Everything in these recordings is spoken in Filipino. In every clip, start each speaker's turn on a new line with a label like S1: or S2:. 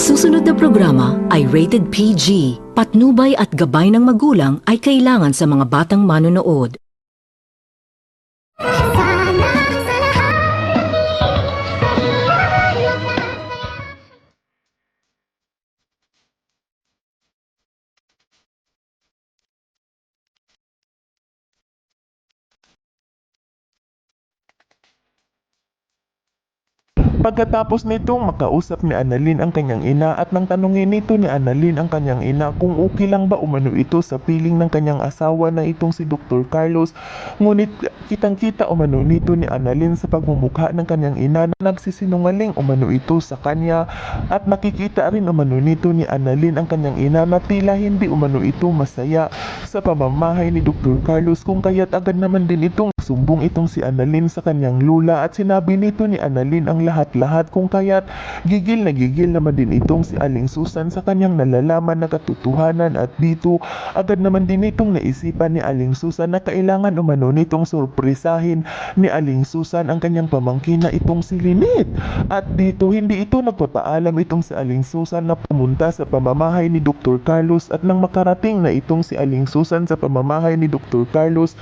S1: susunod na programa ay rated PG. Patnubay at gabay ng magulang ay kailangan sa mga batang manonood.
S2: Pagkatapos nitong makausap ni Annalyn ang kanyang ina at nang tanungin nito ni Annalyn ang kanyang ina kung okay lang ba umano ito sa piling ng kanyang asawa na itong si Dr. Carlos, ngunit kitang-kita umano nito ni Annalyn sa pagmumukha ng kanyang ina na nagsisinungaling umano ito sa kanya, at nakikita rin umano nito ni Annalyn ang kanyang ina na tila hindi umano ito masaya sa pamamahay ni Dr. Carlos, kung kaya't agad naman din itong sumbong itong si Annalyn sa kanyang lula at sinabi nito ni Annalyn ang lahat-lahat, kung kaya't gigil na gigil naman din itong si Aling Susan sa kanyang nalalaman na katotohanan, at dito agad naman din itong naisipan ni Aling Susan na kailangan umano nitong sorpresahin ni Aling Susan ang kanyang pamangkin na itong si Lynette. At dito hindi ito nagpapaalam itong si Aling Susan na pumunta sa pamamahay ni Dr. Carlos, at nang makarating na itong si Aling Susan sa pamamahay ni Dr. Carlos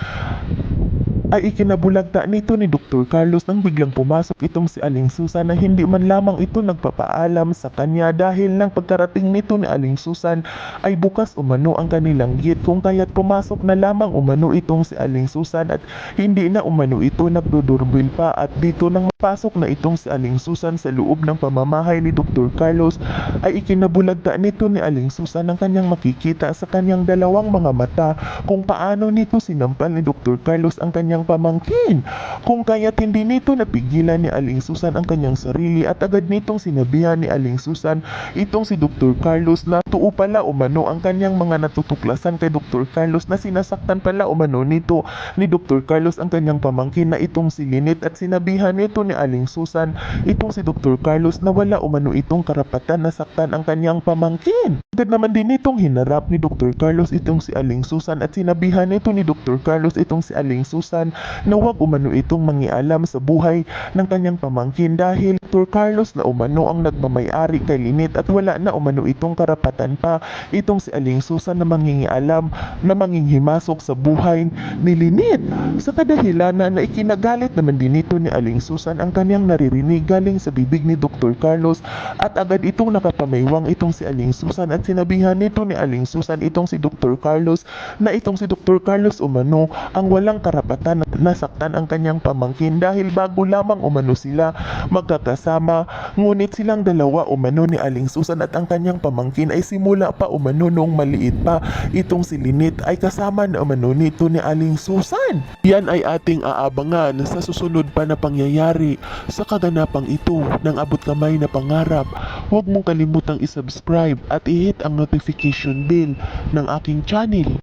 S2: ay ikinabulagta nito ni Dr. Carlos nang biglang pumasok itong si Aling Susan na hindi man lamang ito nagpapaalam sa kanya, dahil nang pagkarating nito ni Aling Susan ay bukas umano ang kanilang gate, kung kaya't pumasok na lamang umano itong si Aling Susan at hindi na umano ito nagdodoorbell pa. At dito nang mapasok na itong si Aling Susan sa loob ng pamamahay ni Dr. Carlos ay ikinabulagta nito ni Aling Susan ang kanyang makikita sa kanyang dalawang mga mata kung paano nito sinampal ni Dr. Carlos ang kanyang pamangkin, kung kaya't hindi nito napigilan ni Aling Susan ang kanyang sarili at agad nitong sinabihan ni Aling Susan itong si Dr. Carlos na tuo pala umano ang kanyang mga natutuklasan kay Dr. Carlos, na sinasaktan pala umano nito ni Dr. Carlos ang kanyang pamangkin na itong si Lynette, at sinabihan nito ni Aling Susan itong si Dr. Carlos na wala umano itong karapatan na saktan ang kanyang pamangkin. Agad naman din itong hinarap ni Dr. Carlos itong si Aling Susan at sinabihan nito ni Dr. Carlos itong si Aling Susan na huwag umano itong mangialam sa buhay ng kanyang pamangkin, dahil Dr. Carlos na umano ang nagmamayari kay Lynette at wala na umano itong karapatan pa itong si Aling Susan na mangingialam, na manginghimasok sa buhay ni Lynette. Sa kadahilanan na ikinagalit naman din ito ni Aling Susan ang kanyang naririnig galing sa bibig ni Dr. Carlos, at agad itong nakapamaywang itong si Aling Susan at sinabihan nito ni Aling Susan itong si Dr. Carlos na itong si Dr. Carlos umano ang walang karapatan na nasaktan ang kanyang pamangkin, dahil bago lamang umano sila magkakasama, ngunit silang dalawa umano ni Aling Susan at ang kanyang pamangkin ay simula pa umano nung maliit pa itong si Lynette ay kasama na umano nito ni Aling Susan. Yan ay ating aabangan sa susunod pa na pangyayari sa kaganapang ito ng Abot Kamay na Pangarap. Huwag mong kalimutang isubscribe at i-hit ang notification bell ng aking channel.